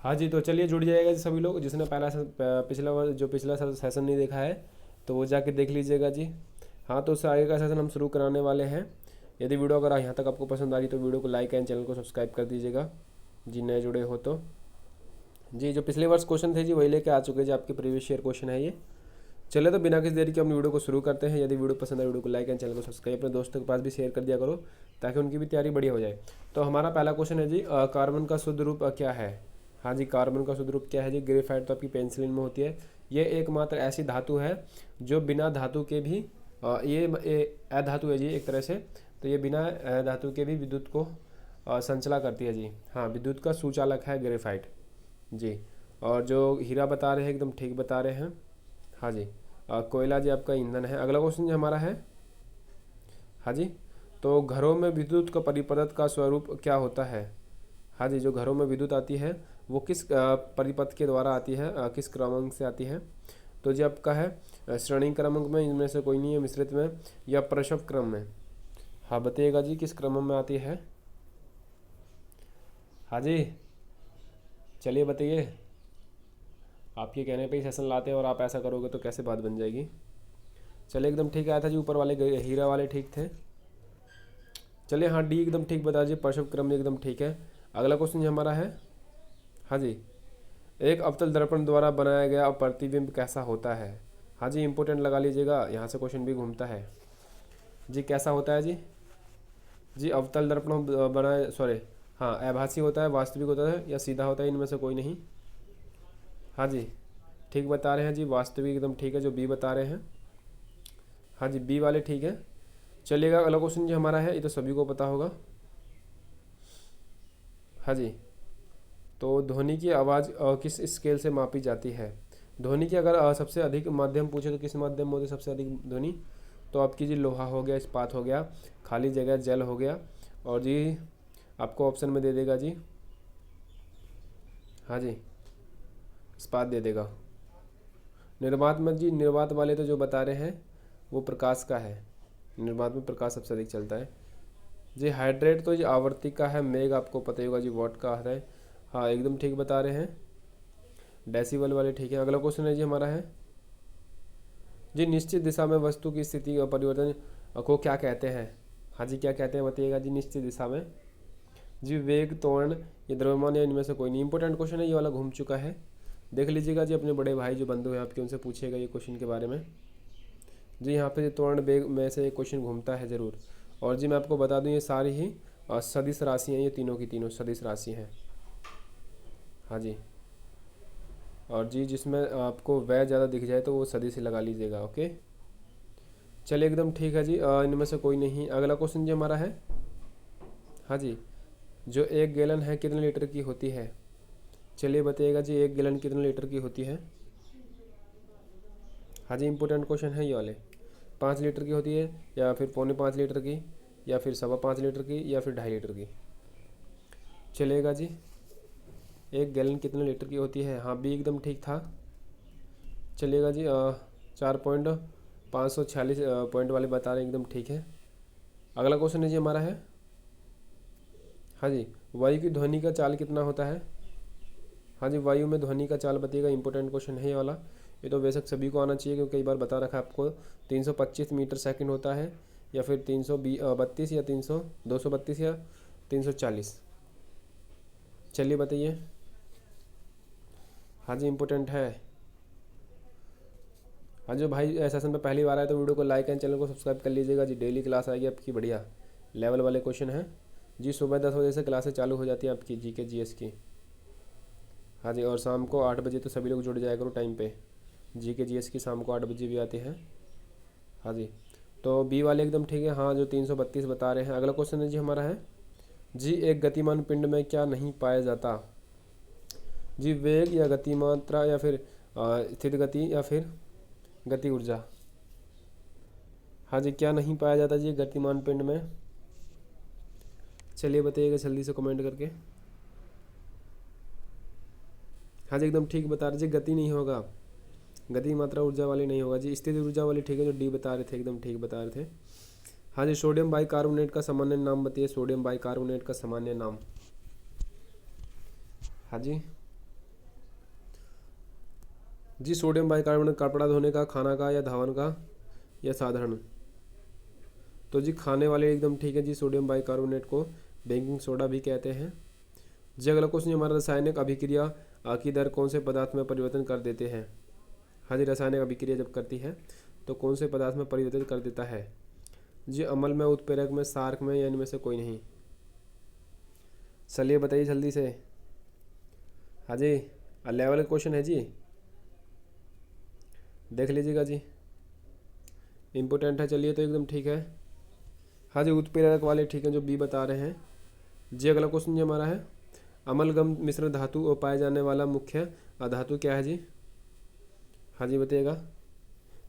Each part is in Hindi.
हाँ जी, तो चलिए जुड़ जाएगा जी सभी लोग, जिसने पिछला सेशन नहीं देखा है तो वो जाके देख लीजिएगा जी। हाँ, तो उससे आगे का सेशन हम शुरू कराने वाले हैं। यदि वीडियो अगर यहाँ तक आपको पसंद आ रही तो वीडियो को लाइक एंड चैनल को सब्सक्राइब कर दीजिएगा जी, नए जुड़े हो तो। जी, जो पिछले वर्ष क्वेश्चन थे जी वही लेके आ चुके जी, आपके प्रीवियस ईयर क्वेश्चन है ये। चलिए तो बिना किसी देरी के अपनी वीडियो को शुरू करते हैं। यदि वीडियो पसंद है वीडियो को लाइक एंड चैनल को सब्सक्राइब अपने दोस्तों के पास भी शेयर कर दिया करो, ताकि उनकी भी तैयारी बढ़िया हो जाए। तो हमारा पहला क्वेश्चन है जी, कार्बन का शुद्ध रूप क्या है। हाँ जी, कार्बन का शुद्ध रूप क्या है जी। ग्रेफाइट तो आपकी पेंसिलिन में होती है। ये एकमात्र ऐसी धातु है जो बिना धातु के भी ये अधातु है जी एक तरह से। तो ये बिना धातु के भी विद्युत को संचला करती है जी। हाँ, विद्युत का सुचालक है ग्रेफाइट जी। और जो हीरा बता रहे हैं एकदम ठीक बता रहे हैं। हाँ जी, कोयला जी आपका ईंधन है। अगला क्वेश्चन जी हमारा है, हाँ जी, तो घरों में विद्युत का परिपथ का स्वरूप क्या होता है। हाँ जी, जो घरों में विद्युत आती है वो किस परिपथ के द्वारा आती है, किस क्रमांक से आती है। तो जी आपका है श्रेणी क्रमांक में, इनमें से कोई नहीं है, मिश्रित में या प्रसव क्रम में। हाँ बताइएगा जी किस क्रम में आती है। हाँ जी, चलिए बताइए। आपके कहने पे ही सेशन लाते हैं और आप ऐसा करोगे तो कैसे बात बन जाएगी। चलिए एकदम ठीक आया था जी, ऊपर वाले हीरा वाले ठीक थे। चलिए हाँ, डी एकदम ठीक बता दीजिए, प्रसव क्रम एकदम ठीक है। अगला क्वेश्चन जी हमारा है, हाँ जी, एक अवतल दर्पण द्वारा बनाया गया प्रतिबिंब कैसा होता है। हाँ जी, इंपॉर्टेंट लगा लीजिएगा, यहाँ से क्वेश्चन भी घूमता है जी। कैसा होता है जी। जी, अवतल दर्पण बनाए, सॉरी, हाँ, आभासी होता है, वास्तविक होता है या सीधा होता है, इनमें से कोई नहीं। हाँ जी, ठीक बता रहे हैं जी, वास्तविक एकदम ठीक है जो बी बता रहे हैं। हाँ जी, बी वाले ठीक है। चलिएगा अगला क्वेश्चन जी हमारा है, ये तो सभी को पता होगा। हाँ जी, तो ध्वनि की आवाज़ किस स्केल से मापी जाती है। ध्वनि की अगर सबसे अधिक माध्यम पूछे तो किस माध्यम में होती है सबसे अधिक ध्वनि। तो आपकी जी लोहा हो गया, इस्पात हो गया, खाली जगह जल हो गया, और जी आपको ऑप्शन में दे देगा जी, हाँ जी, इस्पात दे देगा। निर्वात में जी, निर्वात वाले तो जो बता रहे हैं वो प्रकाश का है, निर्वात में प्रकाश सबसे अधिक चलता है जी। हाइड्रेट तो जी आवर्ती का है, मेघ आपको पता ही होगा जी वॉट का है। हाँ एकदम ठीक बता रहे हैं। डेसिबल वाले ठीक है। अगला क्वेश्चन है जी हमारा है जी, निश्चित दिशा में वस्तु की स्थिति और परिवर्तन को क्या कहते हैं। हाँ जी, क्या कहते हैं बताइएगा जी। निश्चित दिशा में जी वेग, त्वरण, ये द्रव्यमान या इनमें से कोई नहीं। इंपॉर्टेंट क्वेश्चन है, ये वाला घूम चुका है, देख लीजिएगा जी। अपने बड़े भाई जो बंधु हैं आपके, उनसे पूछिएगा ये क्वेश्चन के बारे में जी। यहाँ पे त्वरण वेग में से एक क्वेश्चन घूमता है ज़रूर। और जी मैं आपको बता दूँ, ये सारी ही सदिश राशि हैं, ये तीनों की तीनों सदिश राशि हैं। हाँ जी, और जी जिसमें आपको वह ज़्यादा दिख जाए तो वो सदिश ही लगा लीजिएगा। ओके, चलिए एकदम ठीक है जी, इनमें से कोई नहीं। अगला क्वेश्चन जी हमारा है, हाँ जी, जो एक गैलन है कितने लीटर की होती है। चलिए बताइएगा जी, एक गैलन कितने लीटर की होती है। हाँ जी, इंपॉर्टेंट क्वेश्चन है ये वाले। 5 लीटर की होती है, या फिर 4.25 लीटर की, या फिर 5.25 लीटर की, या फिर 2.5 लीटर की। चलेगा जी, एक गैलन कितने लीटर की होती है। हाँ, बी एकदम ठीक था। चलिएगा जी, 4.546 पॉइंट वाले बता रहे हैं, एकदम ठीक है। अगला क्वेश्चन है जी हमारा है, हाँ जी, वायु की ध्वनि का चाल कितना होता है। हाँ जी, वायु में ध्वनि का चाल बताइएगा। इंपॉर्टेंट क्वेश्चन है ये वाला, ये तो बेशक सभी को आना चाहिए क्योंकि कई बार बता रखा है आपको। 325 मीटर सेकंड होता है, या फिर 332 या 232 या 340। चलिए बताइए। हाँ जी, इम्पोर्टेंट है। हाँ जो भाई सेशन पे पहली बार आए तो वीडियो को लाइक एंड चैनल को सब्सक्राइब कर लीजिएगा जी। डेली क्लास आएगी आपकी, बढ़िया लेवल वाले क्वेश्चन हैं जी। सुबह 10 बजे से क्लासेस चालू हो जाती है आपकी जी के जी एस की। हाँ जी, और शाम को 8 बजे तो सभी लोग जुड़ जाया करो टाइम पे। जी के जी एस की शाम को 8 बजे भी आती है। हाँ जी, तो बी वाले एकदम ठीक है। हाँ, जो 332 बता रहे हैं। अगला क्वेश्चन है जी हमारा है जी, एक गतिमान पिंड में क्या नहीं पाया जाता। जी, वेग या गतिमात्रा, या फिर स्थिर गति, या फिर गति ऊर्जा। हाँ जी, क्या नहीं पाया जाता जी गतिमान पिंड में। चलिए बताइएगा जल्दी से कमेंट करके। हाँ जी, एकदम ठीक बता रहे जी, गति नहीं होगा, गति मात्रा ऊर्जा वाली नहीं होगा जी। स्थिर ऊर्जा वाली ठीक है, जो डी बता रहे थे, एकदम ठीक बता रहे थे। हाँ जी, सोडियम बाइकार्बोनेट का सामान्य नाम बताइए। सोडियम बाइकार्बोनेट का सामान्य नाम। हाँ जी, जी सोडियम बाइकार्बोनेट कपड़ा धोने का, खाना का, या धावन का, या साधारण। तो जी खाने वाले एकदम ठीक है जी। सोडियम बाइकार्बोनेट को बेकिंग सोडा भी कहते हैं। जी अगला क्वेश्चन हमारा, रासायनिक अभिक्रिया की दर कौन से पदार्थ में परिवर्तन कर देते हैं। हाँ जी, रासायनिक अभिक्रिया जब करती है तो कौन से पदार्थ में परिवर्तन कर देता है। जी अम्ल में, उत्प्रेरक में, सार्क में, या इनमें से कोई नहीं। चलिए बताइए जल्दी से। हाँ जी, लेवल क्वेश्चन है जी, देख लीजिएगा जी, इम्पोर्टेंट है। चलिए तो एकदम ठीक है। हाँ जी, उत्प्रेरक वाले ठीक है जो बी बता रहे हैं। जी अगला क्वेश्चन जी हमारा है, अम्लगम मिश्र धातु और पाए जाने वाला मुख्य धातु क्या है जी। हाँ जी बताइएगा।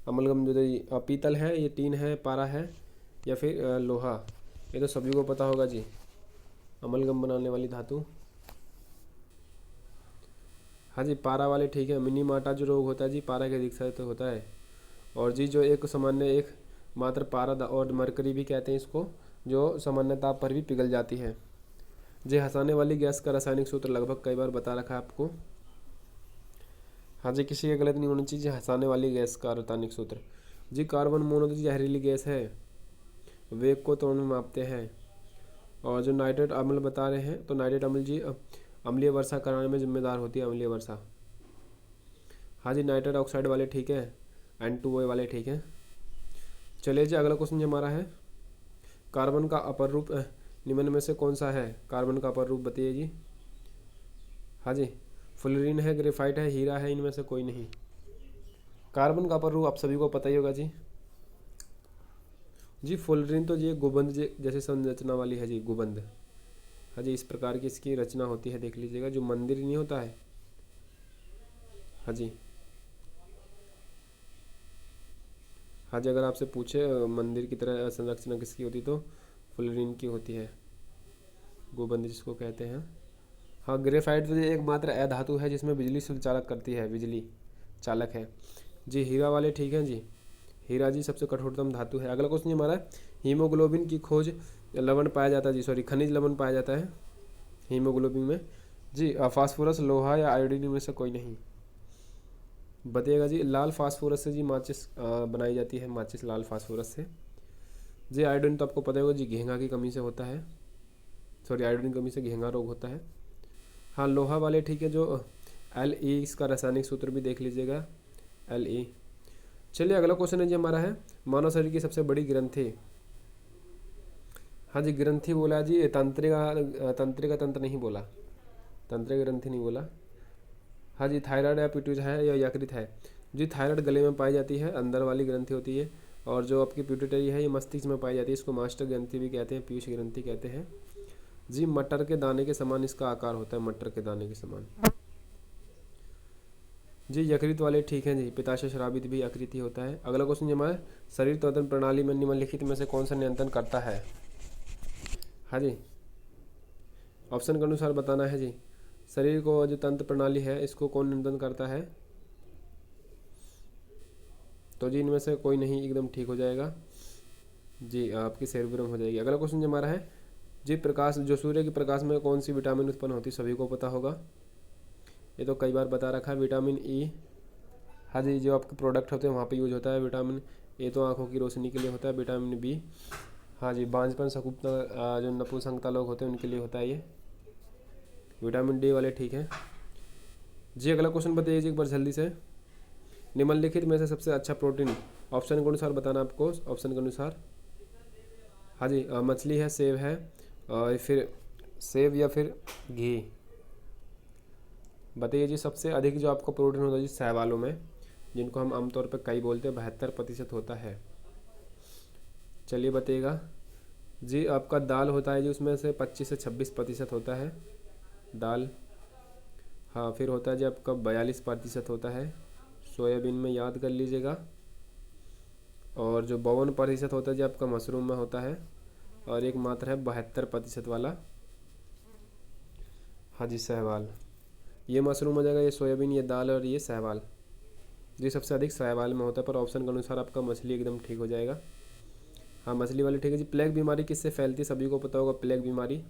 अम्लगम जो पीतल है, ये टीन है, पारा है, या फिर लोहा। ये तो सभी को पता होगा जी, अम्लगम बनाने वाली धातु। हाँ जी पारा वाले ठीक है। मिनीमाटा जो रोग होता है जी, पारा के अधिक से तो होता है। और जी जो एक सामान्य एक मात्र पारा और मरकरी भी कहते हैं इसको, जो सामान्य ताप पर भी पिघल जाती है। जी हंसाने वाली गैस का रासायनिक सूत्र लगभग कई बार बता रखा है आपको। हाँ जी, किसी का गलत नहीं होना चाहिए। हंसाने वाली गैस का रासायनिक सूत्र जी, कार्बन मोनोऑक्साइड जहरीली गैस है, वेग को तोड़ में मापते हैं। और जो नाइट्रेट अम्ल बता रहे हैं, तो नाइट्रेट अम्ल जी अम्लीय वर्षा कराने में जिम्मेदार होती है, अम्लीय वर्षा। हाँ जी, नाइट्रेट ऑक्साइड वाले ठीक है, N2O वाले ठीक है। चलिए जी अगला क्वेश्चन हमारा है, कार्बन का अपर रूप निम्न में से कौन सा है। कार्बन का अपर रूप बताइए जी। हाँ जी, फ्लोरीन है, ग्रेफाइट है, हीरा है, इनमें से कोई नहीं। कार्बन का अपर रूप आप सभी को पता ही होगा जी। जी फ्लोरीन तो जी गुबंद जैसे संरचना वाली है जी, गुबंद। हाँ जी, इस प्रकार की इसकी रचना होती है, देख लीजिएगा, जो मंदिर नहीं होता है। हाँ जी, हाँ जी, अगर आपसे पूछे मंदिर की तरह संरचना किसकी होती तो फ्लोरीन की होती है, गुबंद जिसको कहते हैं। हाँ, ग्रेफाइट तो ये एकमात्र अधातु है जिसमें बिजली सुचालक करती है, बिजली चालक है जी। हीरा वाले ठीक है जी, हीरा जी सबसे कठोरतम धातु है। अगला क्वेश्चन हमारा, हीमोग्लोबिन की खोज लवण पाया जाता है जी, सॉरी खनिज लवण पाया जाता है हीमोग्लोबिन में जी। फास्फोरस, लोहा, या आयोडीन में से कोई नहीं। बताइएगा जी। लाल फास्फोरस से जी माचिस बनाई जाती है, माचिस लाल फास्फोरस से जी। आयोडीन तो आपको पता होगा जी, घेंगा की कमी से होता है, सॉरी आयोडीन की कमी से घेंगा रोग होता है। हाँ, लोहा वाले ठीक है, जो Le, इसका रासायनिक सूत्र भी देख लीजिएगा, Le। चलिए अगला क्वेश्चन है जी हमारा है, मानव शरीर की सबसे बड़ी ग्रंथि। हाँ जी, ग्रंथि बोला जी, तंत्रिका तंत्र नहीं बोला, तंत्रिका ग्रंथि नहीं बोला। हाँ जी, थायराइड या पिट्यूट है या यकृत है जी। थायराइड गले में पाई जाती है, अंदर वाली ग्रंथि होती है। और जो आपकी पिट्यूटरी है ये मस्तिष्क में पाई जाती है, इसको मास्टर ग्रंथि भी कहते हैं, पीयूष ग्रंथि कहते हैं जी। मटर के दाने के समान इसका आकार होता है, मटर के दाने के समान जी। यकृत वाले ठीक हैं जी, पित्ताशय स्रावित भी यकृत होता है। अगला क्वेश्चन हमारा, शरीर तंत्र प्रणाली में निम्नलिखित में से कौन सा नियंत्रण करता है। हाँ जी, ऑप्शन के अनुसार बताना है जी। शरीर को जो तंत्र प्रणाली है इसको कौन नियंत्रण करता है। तो जी इनमें से कोई नहीं, एकदम ठीक हो जाएगा जी, आपकी सेरेब्रम हो जाएगी। अगला क्वेश्चन हमारा है जी, प्रकाश जो सूर्य के प्रकाश में कौन सी विटामिन उत्पन्न होती है, सभी को पता होगा, ये तो कई बार बता रखा है, विटामिन ई। हाँ जी, जो आपके प्रोडक्ट होते हैं वहाँ पे यूज होता है। विटामिन ए तो आंखों की रोशनी के लिए होता है, विटामिन बी हाँ जी बांझपन सकुप्ता जो नपुंसकता लोग होते हैं उनके लिए होता है ये। विटामिन डी वाले ठीक है जी। अगला क्वेश्चन बताइए जी एक बार जल्दी से, निम्नलिखित में से सबसे अच्छा प्रोटीन, ऑप्शन के अनुसार बताना आपको, ऑप्शन के अनुसार। हाँ जी, मछली है, सेब है, और फिर सेब या फिर घी। बताइए जी, सबसे अधिक जो आपको प्रोटीन होता है जी शैवालों में, जिनको हम आमतौर पर कई बोलते हैं, 72% होता है। चलिए बताइएगा जी। आपका दाल होता है जी, उसमें से 25 से 26% होता है दाल। हाँ, फिर होता है जी आपका 42% होता है सोयाबीन में, याद कर लीजिएगा। और जो 52% होता है जी आपका मशरूम में होता है। और एक मात्र है 72% वाला, हाँ जी शैवाल। ये मशरूम हो जाएगा, ये सोयाबीन, ये दाल, और ये शैवाल जी सबसे अधिक शैवाल में होता है। पर ऑप्शन के अनुसार आपका मछली एकदम ठीक हो जाएगा। हाँ, मछली वाले ठीक है जी। प्लेग बीमारी किससे फैलती है, सभी को पता होगा प्लेग बीमारी।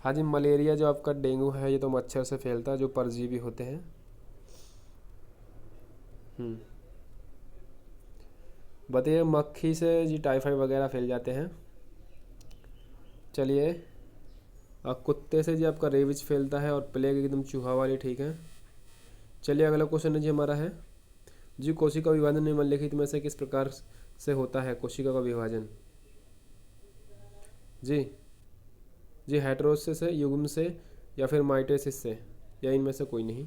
हाँ जी, मलेरिया जो आपका डेंगू है ये तो मच्छर से फैलता है, जो परजीवी होते हैं। बताइए, मक्खी से जी टाइफाइड वगैरह फैल जाते हैं। चलिए, कुत्ते से जी आपका रेबिज फैलता है, और प्लेग एकदम चूहा वाली, ठीक है। चलिए, अगला क्वेश्चन है जी हमारा है जी, कोशिका विभाजन निम्नलिखित में से किस प्रकार से होता है कोशिका का विभाजन? जी जी हेटेरोसिस से, युग्म से, या फिर माइटोसिस से, या इनमें से कोई नहीं।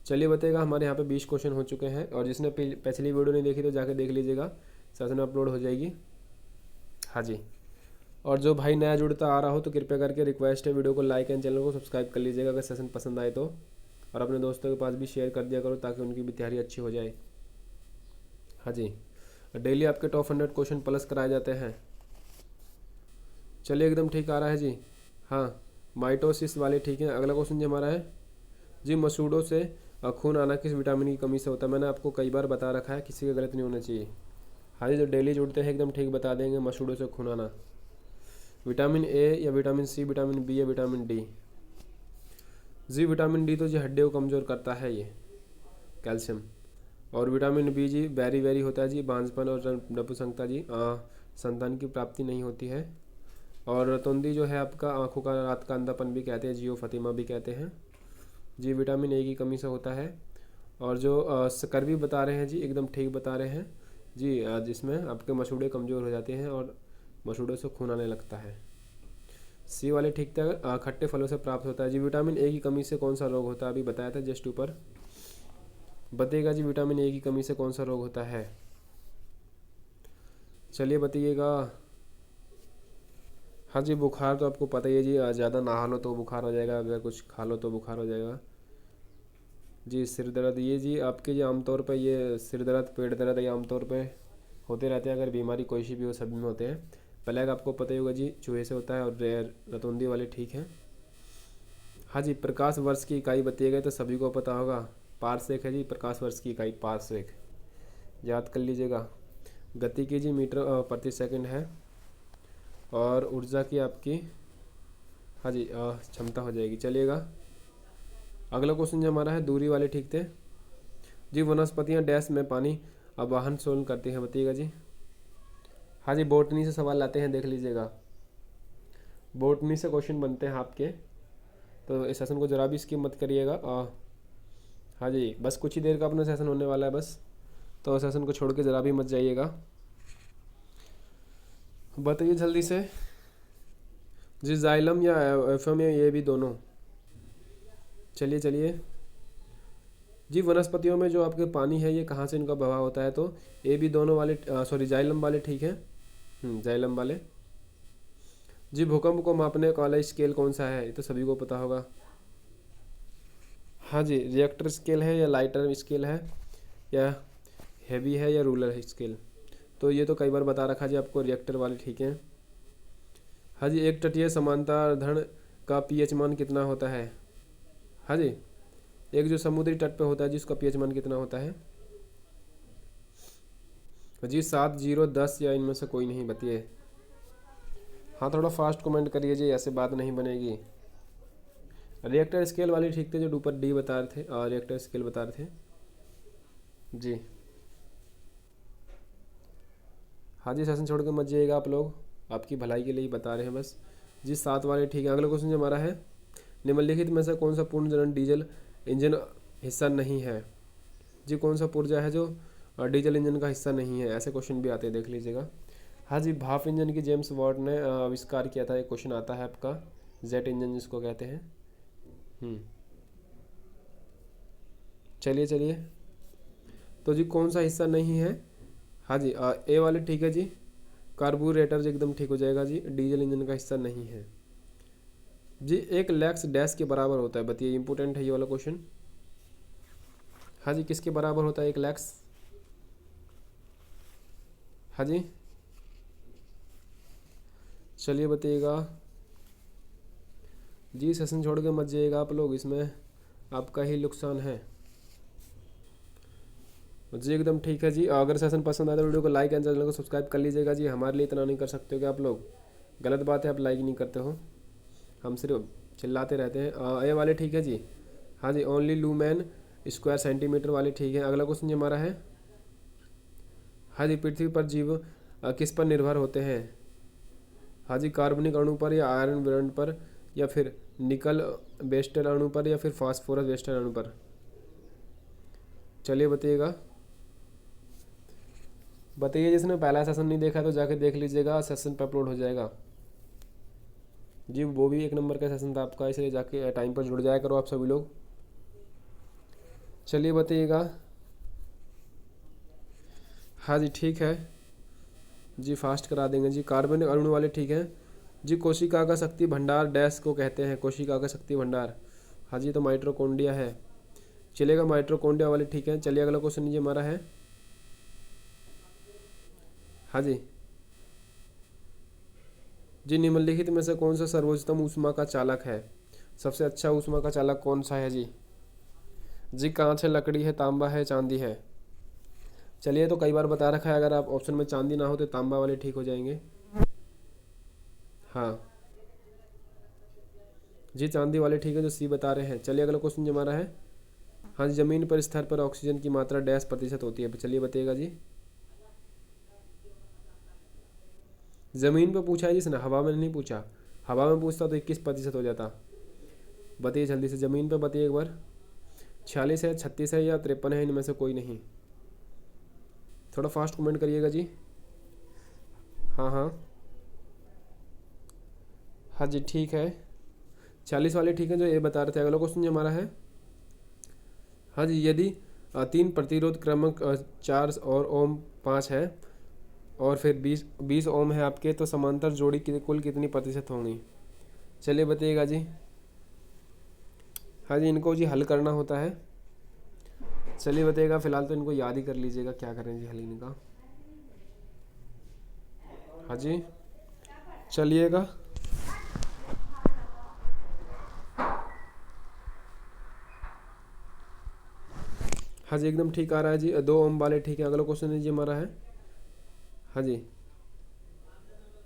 चलिए बताइएगा, हमारे यहाँ पे 20 क्वेश्चन हो चुके हैं, और जिसने पिछली वीडियो नहीं देखी तो जाकर देख लीजिएगा, सेशन अपलोड हो जाएगी। हाँ जी, और जो भाई नया जुड़ता आ रहा हो तो कृपया करके रिक्वेस्ट है, वीडियो को लाइक एंड चैनल को सब्सक्राइब कर लीजिएगा अगर सेशन पसंद आए तो, और अपने दोस्तों के पास भी शेयर कर दिया करो ताकि उनकी भी तैयारी अच्छी हो जाए। हाँ जी, डेली आपके टॉप 100 क्वेश्चन प्लस कराए जाते हैं। चलिए, एकदम ठीक आ रहा है जी। हाँ, माइटोसिस वाले ठीक है। अगला क्वेश्चन जी हमारा है जी, मसूड़ों से खून आना किस विटामिन की कमी से होता है? मैंने आपको कई बार बता रखा है, किसी का गलत नहीं होना चाहिए। हाँ जी, जो डेली जुड़ते हैं एकदम ठीक बता देंगे। मसूड़ों से खून आना, विटामिन ए या विटामिन सी, विटामिन बी या विटामिन डी? जी विटामिन डी तो जी हड्डियों को कमज़ोर करता है, ये कैल्शियम। और विटामिन बी जी वेरी वेरी होता है जी, बांझपन और नपुंसकता जी, संतान की प्राप्ति नहीं होती है। और रतौंदी जो है आपका आँखों का रात का अंधापन भी कहते हैं, जियो फतिमा भी कहते हैं जी, विटामिन ए की कमी से होता है। और जो स्कर्वी बता रहे हैं जी, एकदम ठीक बता रहे हैं जी, जिसमें आपके मसूड़े कमज़ोर हो जाते हैं और मसूड़ों से खून आने लगता है। सी वाले ठीक था, खट्टे फलों से प्राप्त होता है जी। विटामिन ए की कमी से कौन सा रोग होता है? अभी बताया था जस्ट ऊपर। बताइएगा जी, विटामिन ए की कमी से कौन सा रोग होता है? चलिए बताइएगा। हाँ जी, बुखार तो आपको पता ही है जी, ज़्यादा नहा लो तो बुखार हो जाएगा, अगर कुछ खा लो तो बुखार हो जाएगा जी। सिर दर्द, ये जी आपके जी आमतौर पर ये सिर दर्द, पेट दर्द, ये आमतौर पे होते रहते हैं, अगर बीमारी कोई सी भी हो, सभी में होते हैं। प्लेग आपको पता ही होगा जी, चूहे से होता है। और रतौंदी वाले ठीक हैं। हाँ जी, प्रकाश वर्ष की इकाई बताइएगा तो सभी को पता होगा, पारसेक है जी प्रकाश वर्ष की इकाई, पारसेक, याद कर लीजिएगा। गति की जी मीटर प्रति सेकंड है। और ऊर्जा की आपकी, हाँ जी, क्षमता हो जाएगी। चलिएगा, अगला क्वेश्चन जो हमारा है, दूरी वाले ठीक थे जी। वनस्पतियाँ डैश में पानी आवाहन शोधन करती हैं, बताइएगा जी। हाँ जी, बोटनी से सवाल लाते हैं, देख लीजिएगा। बोटनी से क्वेश्चन बनते हैं आपके, तो इस सेशन को ज़रा भी स्किप मत करिएगा। हाँ जी, बस कुछ ही देर का अपना सेशन होने वाला है बस, तो सेशन को छोड़ के ज़रा भी मत जाइएगा। बताइए जल्दी से जी, जाइलम या एफएम, या ये भी दोनों? चलिए चलिए जी, वनस्पतियों में जो आपके पानी है ये कहाँ से इनका बहाव होता है? तो ये भी दोनों वाले, सॉरी जाइलम वाले ठीक है। जाइलम वाले जी। भूकंप को मापने वाला स्केल कौन सा है? ये तो सभी को पता होगा। हाँ जी, रिएक्टर स्केल है, या लाइटर स्केल है, या हैवी है, या रूलर स्केल? तो ये तो कई बार बता रखा जी आपको, रिएक्टर वाले ठीक है। हाँ जी, एक तटीय समांतर धन का पीएच मान कितना होता है? हाँ जी, एक जो समुद्री तट पे होता है जिसका पीएच मान कितना होता है जी? 7, 0, 10, या इनमें से कोई नहीं, बताइए। हाँ, थोड़ा फास्ट कमेंट करिए जी, ऐसे बात नहीं बनेगी। रिएक्टर स्केल वाले ठीक थे, जो ऊपर डी बता रहे थे, और रिएक्टर स्केल बता रहे थे जी। हाँ जी, सेशन छोड़ के मत जाइएगा आप लोग, आपकी भलाई के लिए ही बता रहे हैं बस जी। 7 वाले ठीक है। अगला क्वेश्चन जो हमारा है, निम्नलिखित में से कौन सा पूर्ण चरण डीजल इंजन हिस्सा नहीं है जी? कौन सा पुर्जा है जो डीजल इंजन का हिस्सा नहीं है? ऐसे क्वेश्चन भी आते हैं, देख लीजिएगा। हाँ जी, भाप इंजन की जेम्स वाट ने आविष्कार किया था, एक क्वेश्चन आता है आपका, जेट इंजन जिसको कहते हैं। चलिए चलिए, तो जी कौन सा हिस्सा नहीं है? हाँ जी, ए वाले ठीक है जी, कार्बोरेटर एकदम ठीक हो जाएगा जी, डीजल इंजन का हिस्सा नहीं है जी। एक लैक्स डैश के बराबर होता है, बताइए, इंपोर्टेंट है ये वाला क्वेश्चन। हाँ जी, किसके बराबर होता है एक लैक्स? हाँ जी, चलिए बताइएगा जी। सेशन छोड़ के मत जाइएगा आप लोग, इसमें आपका ही नुकसान है जी। एकदम ठीक है जी। अगर सेशन पसंद आए तो वीडियो को लाइक एंड चैनल को सब्सक्राइब कर लीजिएगा जी। हमारे लिए इतना नहीं कर सकते हो क्या आप लोग? गलत बात है, आप लाइक नहीं करते हो, हम सिर्फ चिल्लाते रहते हैं। ये वाले ठीक है जी। हाँ जी, ओनली लूमेन स्क्वायर सेंटीमीटर वाले ठीक है। अगला क्वेश्चन ये हमारा है, हाँ जी, पृथ्वी पर जीव किस पर निर्भर होते हैं? हाँ जी, कार्बनिक अणु पर या आयरन बॉन्ड पर या फिर निकल बेस्टर अणु पर या फिर फास्फोरस बेस्टर अणु पर? चलिए बताइएगा। बताइए, जिसने पहला सेशन नहीं देखा तो जाके देख लीजिएगा, सेशन पे अपलोड हो जाएगा जी। वो भी 1 नंबर का सेशन था आपका, इसलिए जाके टाइम पर जुड़ जाया करो आप सभी लोग। चलिए बताइएगा। हाँ जी ठीक है जी, फास्ट करा देंगे जी। कार्बनिक अणु वाले ठीक है जी। कोशिका का शक्ति भंडार डैश को कहते हैं? कोशिका का शक्ति भंडार, हाँ जी, तो माइटोकॉन्ड्रिया है। चलेगा, माइटोकॉन्ड्रिया वाले ठीक है। चलिए अगला क्वेश्चन ये हमारा है, हाँ जी जी, निम्नलिखित में से कौन सा सर्वोच्चतम ऊष्मा का चालक है? सबसे अच्छा ऊष्मा का चालक कौन सा है जी? जी कांच है, लकड़ी है, तांबा है, चांदी है? चलिए, तो कई बार बता रखा है, अगर आप ऑप्शन में चांदी ना हो तो तांबा वाले ठीक हो जाएंगे। हाँ जी, चांदी वाले ठीक है, जो सी बता रहे हैं। चलिए अगला क्वेश्चन जो हमारा है, हाँ जी, जमीन पर स्तर पर ऑक्सीजन की मात्रा डैश प्रतिशत होती है? चलिए बताइएगा जी। जमीन पर पूछा है जिसने, हवा में नहीं पूछा। हवा में पूछता तो 21% हो जाता। बताइए जल्दी से, ज़मीन पे बताइए एक बार। 46 है, 36 है या 53 है? इनमें से कोई नहीं। थोड़ा फास्ट कमेंट करिएगा जी। हाँ हाँ हाँ जी ठीक है, 40 वाले ठीक है, जो ये बता रहे थे। अगला क्वेश्चन जो हमारा है, हाँ जी, यदि 3 प्रतिरोध क्रमांक 4 और ओम 5 है और फिर 20 ओम है आपके, तो समांतर जोड़ी की कुल कितनी प्रतिशत होंगी? चलिए बताइएगा जी। हाँ जी, इनको जी हल करना होता है। चलिए बताइएगा, फिलहाल तो इनको याद ही कर लीजिएगा, क्या करें जी हल इनका। हाँ जी चलिएगा। हाँ जी एकदम ठीक आ रहा है जी, 2 ओम वाले ठीक है। अगला क्वेश्चन है जी हमारा है, हाँ जी,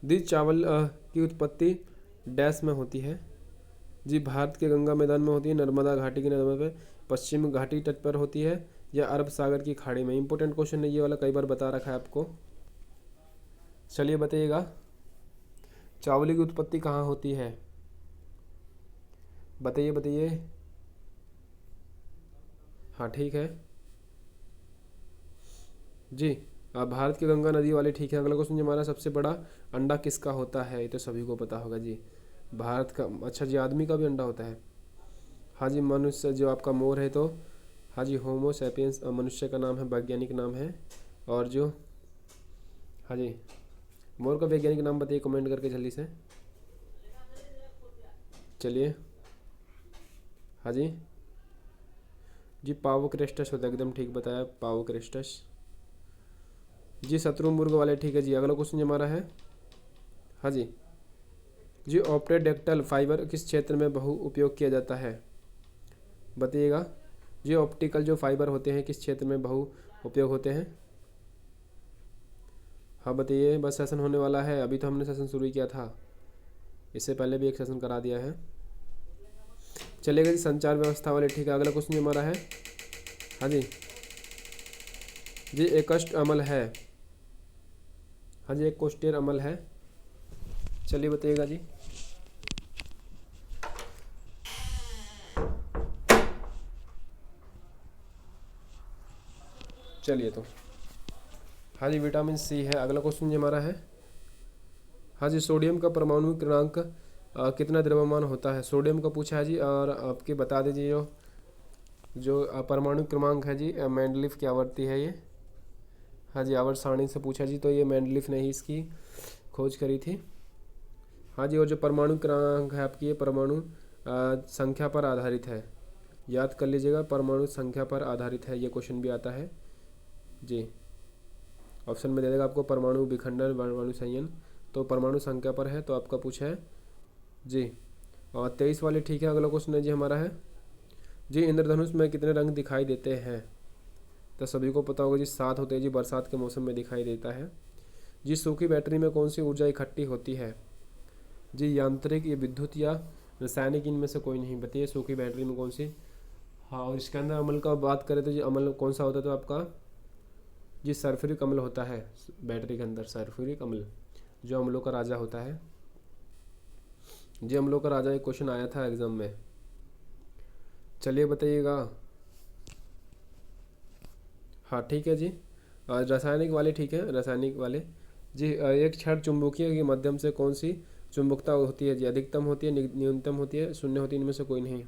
दी चावल की उत्पत्ति डैश में होती है? जी भारत के गंगा मैदान में होती है, नर्मदा घाटी के नर्मदा पे, पश्चिम घाटी तट पर होती है या अरब सागर की खाड़ी में? इंपॉर्टेंट क्वेश्चन है ये वाला, कई बार बता रखा है आपको। चलिए बताइएगा, चावल की उत्पत्ति कहाँ होती है? बताइए बताइए। हाँ ठीक है जी, भारत की गंगा नदी वाले ठीक है। अगला क्वेश्चन हमारा, सबसे बड़ा अंडा किसका होता है? ये तो सभी को पता होगा जी, भारत का। अच्छा जी, आदमी का भी अंडा होता है? हाँ जी, मनुष्य जो आपका मोर है, तो हाँ जी, होमो सैपियंस मनुष्य का नाम है, वैज्ञानिक नाम है। और जो, हाँ जी, मोर का वैज्ञानिक नाम बताइए कमेंट करके जल्दी से। चलिए, हाँ जी जी, पावोक्रेस्टस होता है, एकदम ठीक बताया, पावोक्रेस्टस जी। शत्रुमुर्ग वाले ठीक है जी। अगला क्वेश्चन हमारा है, हाँ जी जी, ऑप्टेडेक्टल फाइबर किस क्षेत्र में बहु उपयोग किया जाता है? बताइएगा जी, ऑप्टिकल जो फाइबर होते हैं किस क्षेत्र में बहु उपयोग होते हैं? हाँ बताइए, बस सेशन होने वाला है, अभी तो हमने सेशन शुरू किया था, इससे पहले भी एक सेशन करा दिया है। चलेगा जी, संचार व्यवस्था वाले ठीक है। अगला क्वेश्चन हमारा है, हाँ जी जी, एकष्ट अम्ल है? हाँ जी, एक कोष्टेर अम्ल है। चलिए बताइएगा जी। चलिए तो, हाँ जी, विटामिन सी है। अगला क्वेश्चन जी हमारा है, हाँ जी, सोडियम का परमाणु क्रमांक कितना द्रव्यमान होता है? सोडियम का पूछा है जी, और आपके बता दीजिए जो परमाणु क्रमांक है जी, मेंडलीफ की आवर्ती है ये। हाँ जी, आवर्त सारणी से पूछा जी, तो ये मेंडलीफ ने ही इसकी खोज करी थी। हाँ जी, और जो परमाणु क्रमांक है आपकी, ये परमाणु संख्या पर आधारित है, याद कर लीजिएगा, परमाणु संख्या पर आधारित है। ये क्वेश्चन भी आता है जी, ऑप्शन में दे देगा आपको, परमाणु विखंडन, परमाणु संयन, तो परमाणु संख्या पर है, तो आपका पूछा है जी। और 23 वाले ठीक है। अगला क्वेश्चन है जी हमारा है, जी, इंद्रधनुष में कितने रंग दिखाई देते हैं? तो सभी को पता होगा जी, 7 होते हैं जी, बरसात के मौसम में दिखाई देता है जी। सूखी बैटरी में कौन सी ऊर्जा इकट्ठी होती है? जी यांत्रिक या विद्युत या रासायनिक, इनमें से कोई नहीं। बताइए, सूखी बैटरी में कौन सी हाँ, और इसके अंदर अम्ल का बात करें तो जी अम्ल कौन सा होता है तो आपका जी सल्फ्यूरिक अम्ल होता है। बैटरी के अंदर सल्फ्यूरिक अम्ल जो अम्लों का राजा होता है। जी अम्लों का राजा एक क्वेश्चन आया था एग्जाम में। चलिए बताइएगा। हाँ ठीक है जी। रासायनिक वाले ठीक है, रासायनिक वाले जी। एक क्षण चुंबकीय के माध्यम से कौन सी चुंबकता होती है जी? अधिकतम होती है, न्यूनतम होती है, शून्य होती है, इनमें से कोई नहीं।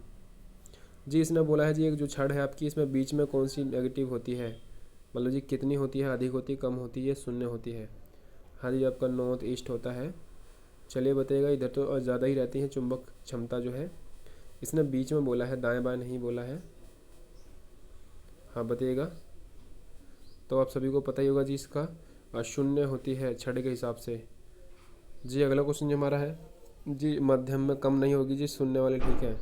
जी इसने बोला है जी एक जो छड़ है आपकी, इसमें बीच में कौन सी नेगेटिव होती है, मतलब जी कितनी होती है, अधिक होती है, कम होती है, शून्य होती है? हाँ जी आपका नॉर्थ ईस्ट होता है। चलिए बताइएगा। इधर तो ज़्यादा ही रहती है चुंबक क्षमता जो है। इसने बीच में बोला है, दाएं बाएं नहीं बोला है। हाँ बताइएगा। तो आप सभी को पता ही होगा जी इसका शून्य होती है छड़ के हिसाब से। जी अगला क्वेश्चन जो हमारा है जी, मध्यम में कम नहीं होगी जी, शून्य वाले ठीक है।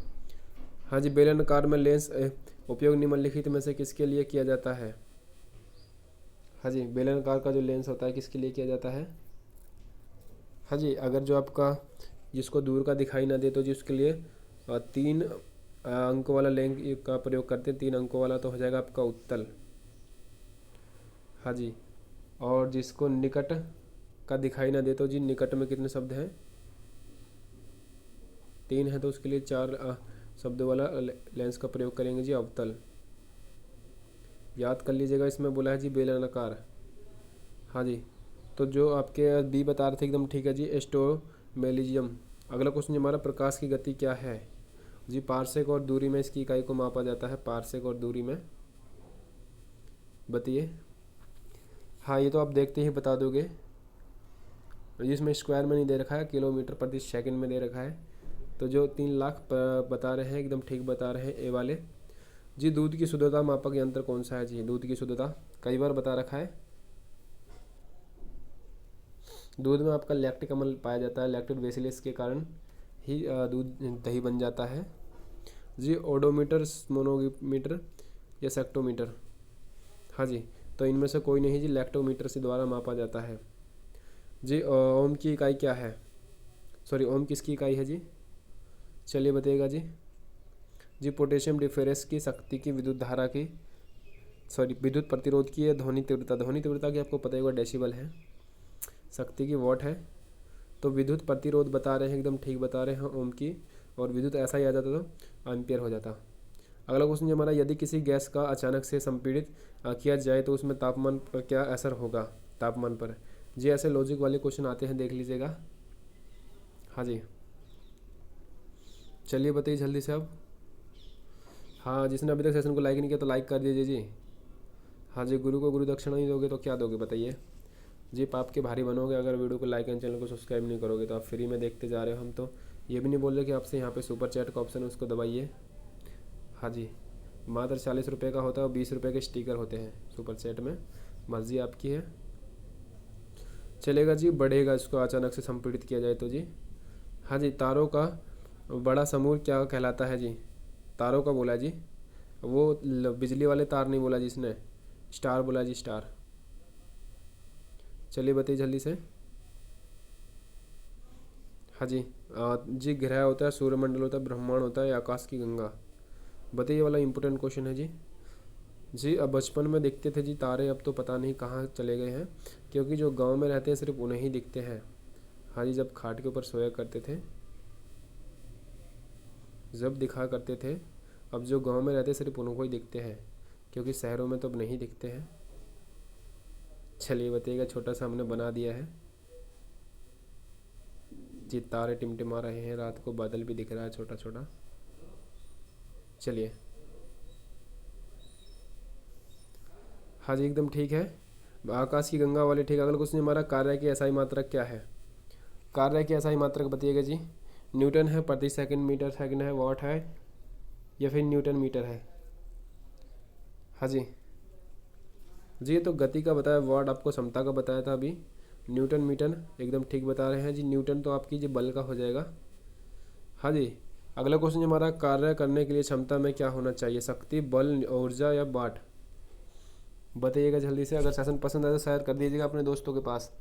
हाँ जी, बेलनाकार में लेंस उपयोग निम्नलिखित में से किसके लिए किया जाता है? हाँ जी, बेलनाकार का जो लेंस होता है किसके लिए किया जाता है? हाँ जी, अगर जो आपका जिसको दूर का दिखाई ना दे तो जी उसके लिए 3 अंक वाला लेंस का प्रयोग करते हैं। 3 अंकों वाला तो हो जाएगा आपका उत्तल। हाँ जी, और जिसको निकट का दिखाई ना दे तो जी निकट में कितने शब्द हैं? 3 है, तो उसके लिए 4 शब्दों वाला लेंस का प्रयोग करेंगे जी, अवतल। याद कर लीजिएगा। इसमें बोला है जी बेलनाकार। हाँ जी, तो जो आपके बी बता रहे थे एकदम ठीक है जी, एस्ट्रोमेलिजियम। अगला क्वेश्चन हमारा, प्रकाश की गति क्या है जी? पारसेक और दूरी में इसकी इकाई को मापा जाता है। पारसेक और दूरी में बताइए। हाँ ये तो आप देखते ही बता दोगे। जिसमें स्क्वायर में नहीं दे रखा है, किलोमीटर प्रति सेकंड में दे रखा है। तो जो 3 लाख बता रहे हैं एकदम ठीक बता रहे हैं ए वाले जी। दूध की शुद्धता मापक यंत्र कौन सा है जी? दूध की शुद्धता कई बार बता रखा है। दूध में आपका लैक्टिक अम्ल पाया जाता है। लैक्टिक बेसिलस के कारण ही दूध दही बन जाता है जी। ओडोमीटर, स्मोनोमीटर या सेक्टोमीटर? हाँ जी, तो इनमें से कोई नहीं जी, लैक्टोमीटर से द्वारा मापा जाता है जी। ओम की इकाई क्या है? सॉरी, ओम किसकी इकाई है जी? चलिए बताइएगा जी। जी पोटेशियम डिफरेंस की शक्ति की, विद्युत धारा की, सॉरी विद्युत प्रतिरोध की है, ध्वनि तीव्रता। ध्वनि तीव्रता की आपको पता ही होगा, डेसिबल है। शक्ति की वॉट है। तो विद्युत प्रतिरोध बता रहे हैं एकदम ठीक बता रहे हैं ओम की, और विद्युत ऐसा ही आ जाता तो एम्पियर हो जाता। अगला क्वेश्चन जो हमारा, यदि किसी गैस का अचानक से संपीड़ित किया जाए तो उसमें तापमान पर क्या असर होगा? तापमान पर जी ऐसे लॉजिक वाले क्वेश्चन आते हैं, देख लीजिएगा। हाँ जी, चलिए बताइए जल्दी से अब। हाँ, जिसने अभी तक सेशन को लाइक नहीं किया तो लाइक कर दीजिए जी। हाँ जी, गुरु को गुरु दक्षिणा नहीं दोगे तो क्या दोगे बताइए जी? पाप के भारी बनोगे अगर वीडियो को लाइक एंड चैनल को सब्सक्राइब नहीं करोगे तो। आप फ्री में देखते जा रहे हो, हम तो ये भी नहीं बोल रहे कि आपसे यहाँ पे सुपर चैट का ऑप्शन है उसको दबाइए। हाँ जी, मात्र 40 रुपये का होता है और 20 रुपये के स्टिकर होते हैं सुपर चैट में, मर्जी आपकी है। चलेगा जी, बढ़ेगा इसको अचानक से संपीड़ित किया जाए तो जी। हाँ जी, तारों का बड़ा समूह क्या कहलाता है जी? तारों का बोला जी, वो बिजली वाले तार नहीं बोला जिसने, स्टार बोला जी, स्टार। चलिए बताइए जल्दी से। हाँ जी, जी ग्रह होता है, सूर्यमंडल होता है, ब्रह्मांड होता है, आकाश की गंगा? बताइए, वाला इंपॉर्टेंट क्वेश्चन है जी। जी अब बचपन में दिखते थे जी तारे, अब तो पता नहीं कहाँ चले गए हैं, क्योंकि जो गांव में रहते हैं सिर्फ उन्हें ही दिखते हैं। हाँ जी, जब खाट के ऊपर सोया करते थे जब दिखा करते थे, अब जो गांव में रहते सिर्फ उनको ही दिखते हैं, क्योंकि शहरों में तो अब नहीं दिखते हैं। चलिए बताइएगा, छोटा सा हमने बना दिया है जी। तारे टिमटिमा रहे हैं रात को, बादल भी दिख रहा है छोटा छोटा। चलिए, हाँ जी एकदम ठीक है, आकाश की गंगा वाले ठीक। अगला क्वेश्चन हमारा, कार्य की एसआई मात्रक क्या है? कार्य की एसआई मात्रक बताइएगा जी। न्यूटन है, प्रति सेकंड, मीटर सेकंड है, वॉट है, या फिर न्यूटन मीटर है? हाँ जी, जी ये तो गति का बताया, वॉट आपको क्षमता का बताया था अभी। न्यूटन मीटर एकदम ठीक बता रहे हैं जी। न्यूटन तो आपकी जी बल का हो जाएगा। हाँ जी, अगला क्वेश्चन हमारा, कार्य करने के लिए क्षमता में क्या होना चाहिए? शक्ति, बल, ऊर्जा या वाट? बताइएगा जल्दी से। अगर सेशन पसंद आए तो शेयर कर दीजिएगा अपने दोस्तों के पास,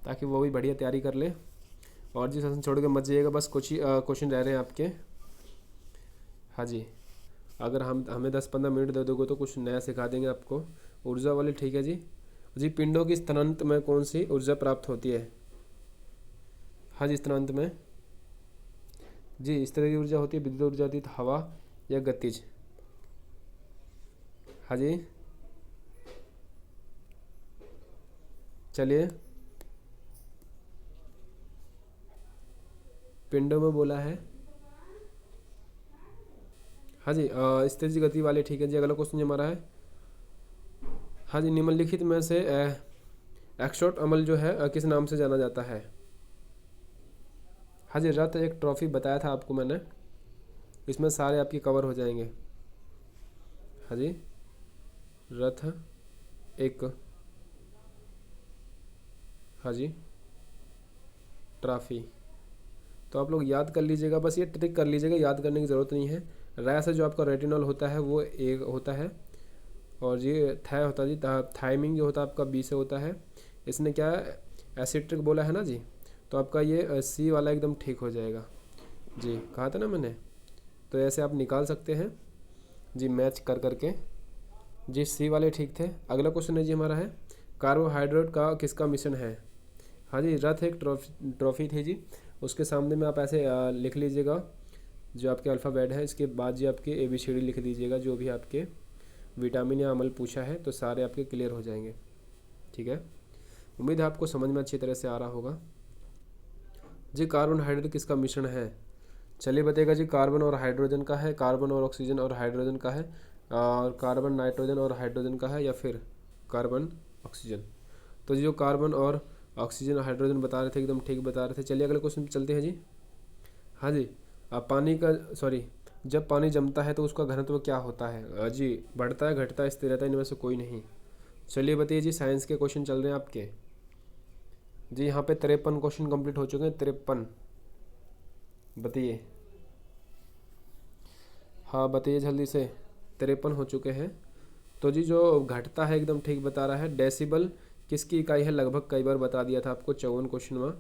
ताकि वो भी बढ़िया तैयारी कर ले। और जी सेशन छोड़ के मत जाइएगा, बस कुछ ही क्वेश्चन रह रहे हैं आपके। हाँ जी, अगर हम हमें 10-15 मिनट दे दोगे तो कुछ नया सिखा देंगे आपको। ऊर्जा वाले, ठीक है जी। जी, पिंडों की स्तनांत में कौन सी ऊर्जा प्राप्त होती है? हाँ जी, स्तनांत में जी इस तरह की ऊर्जा होती है, विद्युत ऊर्जा होती है, हवा या गतिज। हाँ जी, चलिए, पिंडों में बोला है। हाँ जी, स्थिर गति वाले, ठीक है जी। अगला क्वेश्चन हमारा है, हाँ जी, निम्नलिखित में से एक्सोट अमल जो है किस नाम से जाना जाता है? हाँ जी, रथ एक ट्रॉफी बताया था आपको मैंने, इसमें सारे आपके कवर हो जाएंगे। हाँ जी, रथ एक, हाँ जी, ट्रॉफी। तो आप लोग याद कर लीजिएगा, बस ये ट्रिक कर लीजिएगा, याद करने की ज़रूरत नहीं है। रै से जो आपका रेटिनॉल होता है वो एक होता है, और ये थाय होता है जी, थायमिंग जो होता है आपका बी से होता है। इसने क्या एसिट्रिक बोला है ना जी, तो आपका ये सी वाला एकदम ठीक हो जाएगा जी, कहा था ना मैंने। तो ऐसे आप निकाल सकते हैं जी, मैच कर करके जी, सी वाले ठीक थे। अगला क्वेश्चन है जी हमारा है, कार्बोहाइड्रेट का किसका मिश्रण है? हाँ जी, रथ एक ट्रॉफी थी जी, उसके सामने में आप ऐसे लिख लीजिएगा जो आपके अल्फ़ाबेट है, इसके बाद जी आपके ABCD लिख दीजिएगा, जो भी आपके विटामिन या अम्ल पूछा है तो सारे आपके क्लियर हो जाएंगे। ठीक है, उम्मीद है आपको समझ में अच्छी तरह से आ रहा होगा जी। कार्बन हाइड्रोजन किसका मिश्रण है? चलिए बताइएगा जी, कार्बन और हाइड्रोजन का है, कार्बन और ऑक्सीजन और हाइड्रोजन का है, और कार्बन नाइट्रोजन और हाइड्रोजन का है, या फिर कार्बन ऑक्सीजन? तो जो कार्बन और ऑक्सीजन हाइड्रोजन बता रहे थे एकदम ठीक बता रहे थे। चलिए अगले क्वेश्चन चलते हैं जी। हाँ जी, पानी का, सॉरी, जब पानी जमता है तो उसका घनत्व क्या होता है? जी, बढ़ता है, घटता है, स्थिर रहता है, इनमें से कोई नहीं। चलिए बताइए जी, साइंस के क्वेश्चन चल रहे हैं आपके जी। यहाँ पे 53 क्वेश्चन कंप्लीट हो चुके हैं, 53। बताइए, हाँ बताइए जल्दी से, 53 हो चुके हैं। तो जी जो घटता है एकदम ठीक बता रहा है। डेसिबल किसकी इकाई है? लगभग कई बार बता दिया था आपको 54 क्वेश्चन में।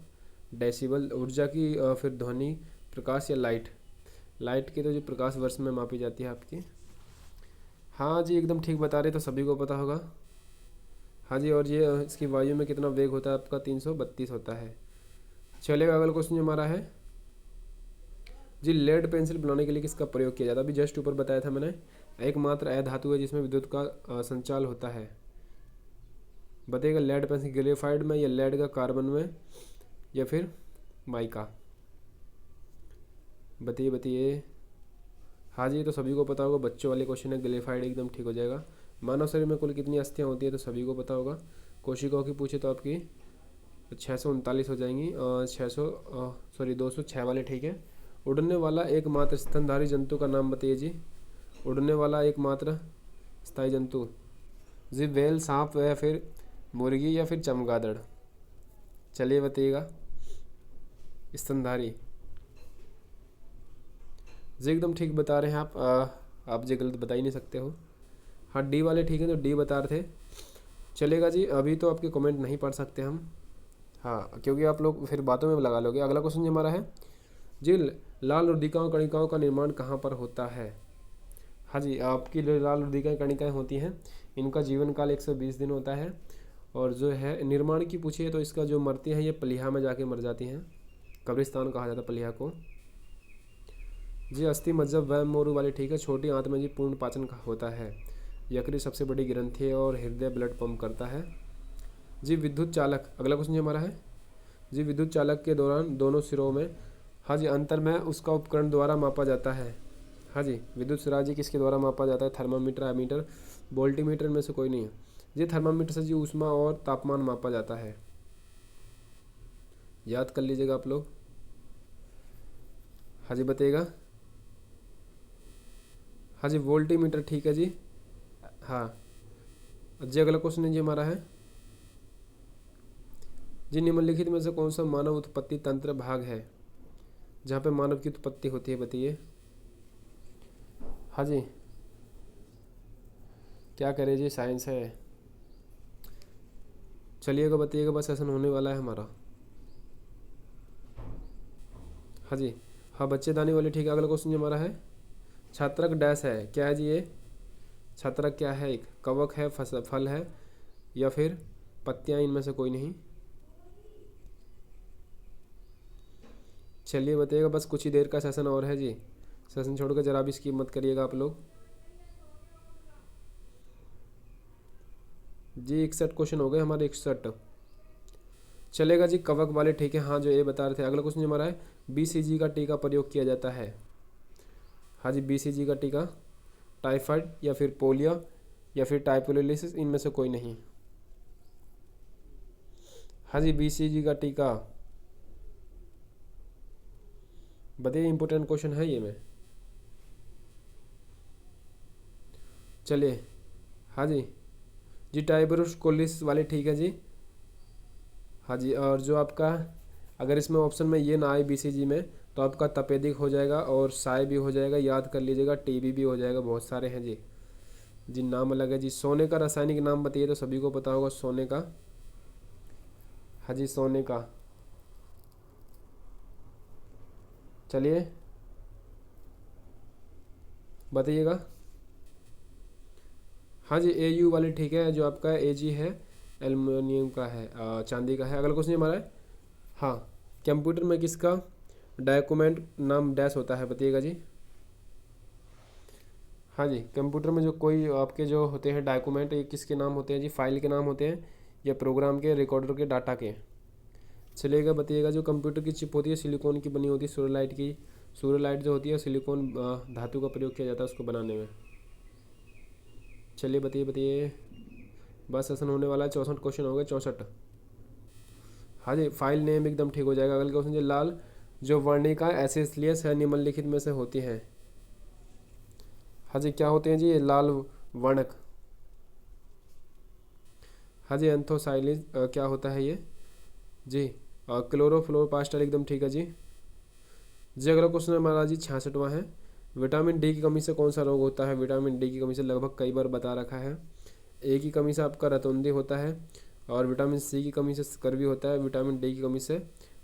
डेसिबल ऊर्जा की, फिर ध्वनि, प्रकाश या लाइट? लाइट की तो जी प्रकाश वर्ष में मापी जाती है आपकी। हाँ जी, एकदम ठीक बता रहे, तो सभी को पता होगा। हाँ जी, और ये इसकी वायु में कितना वेग होता है आपका? 332 होता है। चलेगा, अगला क्वेश्चन हमारा है जी, लेड पेंसिल बनाने के लिए किसका प्रयोग किया जाता है? अभी जस्ट ऊपर बताया था मैंने, एकमात्र अधातु है जिसमें विद्युत का संचाल होता है। बताइएगा, लेड पेंसिल ग्रेफाइड में, या लेड का कार्बन में, या फिर माइका? बताइए बताइए। हाँ जी, तो सभी को पता होगा, बच्चों वाले क्वेश्चन है, ग्रेफाइड एकदम ठीक हो जाएगा। मानव शरीर में कुल कितनी अस्थियाँ होती है? तो सभी को पता होगा। कोशिकाओं की पूछे तो आपकी 639 हो जाएंगी, 600, सॉरी 206 वाले ठीक है। उड़ने वाला एकमात्र स्तनधारी जंतु का नाम बताइए जी। उड़ने वाला एकमात्र स्थायी जंतु जी, व्हेल, सांप, या फिर मुर्गी, या फिर चमगादड़? चलिए बताइएगा, स्तनधारी जी एकदम ठीक बता रहे हैं आप। आप जी गलत बता ही नहीं सकते हो। हाँ, डी वाले ठीक है, तो डी बता रहे थे। चलेगा जी, अभी तो आपके कमेंट नहीं पढ़ सकते हम, हाँ, क्योंकि आप लोग फिर बातों में लगा लोगे। अगला क्वेश्चन हमारा है जी, लाल रुधिकाओं कणिकाओं का निर्माण कहाँ पर होता है? हाँ जी, आपकी लाल रुधिकाएँ कणिकाएँ होती हैं, इनका जीवन काल 120 दिन होता है। और जो है निर्माण की पूछिए तो इसका जो मरती हैं ये प्लीहा में जाके मर जाती हैं, कब्रिस्तान कहा जाता है प्लीहा को जी। अस्थि मज्जब वैम मोरू वाले ठीक है। छोटी आंत में जी पूर्ण पाचन होता है। यकृत सबसे बड़ी ग्रंथि है और हृदय ब्लड पंप करता है जी। विद्युत चालक, अगला क्वेश्चन हमारा है जी, विद्युत चालक के दौरान दोनों सिरों में, हाँ जी, अंतर में उसका उपकरण द्वारा मापा जाता है। हाँ जी, विद्युत सिरा जी किसके द्वारा मापा जाता है? थर्मामीटर, एमीटर, वोल्टीमीटर में से कोई नहीं है जी। थर्मामीटर से जी ऊष्मा और तापमान मापा जाता है, याद कर लीजिएगा आप लोग। हाँ जी बताइएगा। हाँ जी, वोल्टीमीटर ठीक है जी। हाँ जी, अगला क्वेश्चन जी हमारा है जी, निम्नलिखित में से कौन सा मानव उत्पत्ति तंत्र भाग है जहाँ पे मानव की उत्पत्ति होती है? बताइए। हाँ जी, क्या करें जी, साइंस है। चलिएगा बताइएगा, बस सेशन होने वाला है हमारा। हाँ जी, हाँ, बच्चेदानी वाली ठीक है। अगला क्वेश्चन हमारा है छात्रक डैश है, क्या है जी ये? छात्रक क्या है? एक कवक है, फल है, या फिर पत्तियां, इनमें से कोई नहीं। चलिए बताइएगा, बस कुछ ही देर का सेशन और है जी। सेशन छोड़कर जरा भी स्किप मत करिएगा आप लोग जी। 61 क्वेश्चन हो गए हमारे, 61। चलेगा जी, कवक वाले ठीक है, हाँ जो ये बता रहे थे। अगला क्वेश्चन हमारा है, BCG का टीका प्रयोग किया जाता है। हाँ जी, BCG का टीका, टाइफाइड या फिर पोलियो या फिर टाइफोलिसिस, इनमें से कोई नहीं। हाँ जी, BCG का टीका, बताइए, इंपॉर्टेंट क्वेश्चन है ये में। चलिए, हाँ जी जी, टाइबरोस्कोलिस वाले ठीक है जी। हाँ जी, और जो आपका, अगर इसमें ऑप्शन में ये ना आए BCG में, तो आपका तपेदिक हो जाएगा और साय भी हो जाएगा, याद कर लीजिएगा, TB भी हो जाएगा, बहुत सारे हैं जी। जी नाम अलग है जी। सोने का रासायनिक नाम बताइए, तो सभी को पता होगा सोने का। हाँ जी, सोने का, चलिए बताइएगा। हाँ जी, AU वाले ठीक है, जो आपका AG है एल्युमिनियम का है, चांदी का है। अगला क्वेश्चन हमारा है, हाँ, कंप्यूटर में किसका डॉक्यूमेंट नाम डैश होता है, बताइएगा जी। हाँ जी, कंप्यूटर में जो कोई आपके जो होते हैं डॉक्यूमेंट, ये किसके नाम होते हैं जी? फाइल के नाम होते हैं या प्रोग्राम के, रिकॉर्डर के, डाटा के? चलिएगा बताइएगा। जो कंप्यूटर की चिप होती है सिलिकॉन की बनी होती है, सूर्यलाइट की, सूर्यलाइट जो होती है सिलिकॉन धातु का प्रयोग किया जाता है उसको बनाने में। चलिए बताइए बताइए, बस सेशन होने वाला है, 64 क्वेश्चन हो गए, 64। हाँ जी, फाइल नेम एकदम ठीक हो जाएगा। अगले क्वेश्चन जी, लाल जो वर्णिका ऐसे इसलिए है निम्नलिखित में से होती हैं। हाँ जी, क्या होते हैं जी ये लाल वर्णक? हाँ जी, एंथोसाइलिन क्या होता है ये जी? क्लोरोफ्लोरोपास्टर, एकदम ठीक है जी। जी अगला क्वेश्चन हमारा जी 66वां है, विटामिन डी की कमी से कौन सा रोग होता है? विटामिन डी की कमी से लगभग कई बार बता रखा है। ए की कमी से आपका रतौंधी होता है, और विटामिन सी की कमी से स्कर्वी होता है, विटामिन डी की कमी से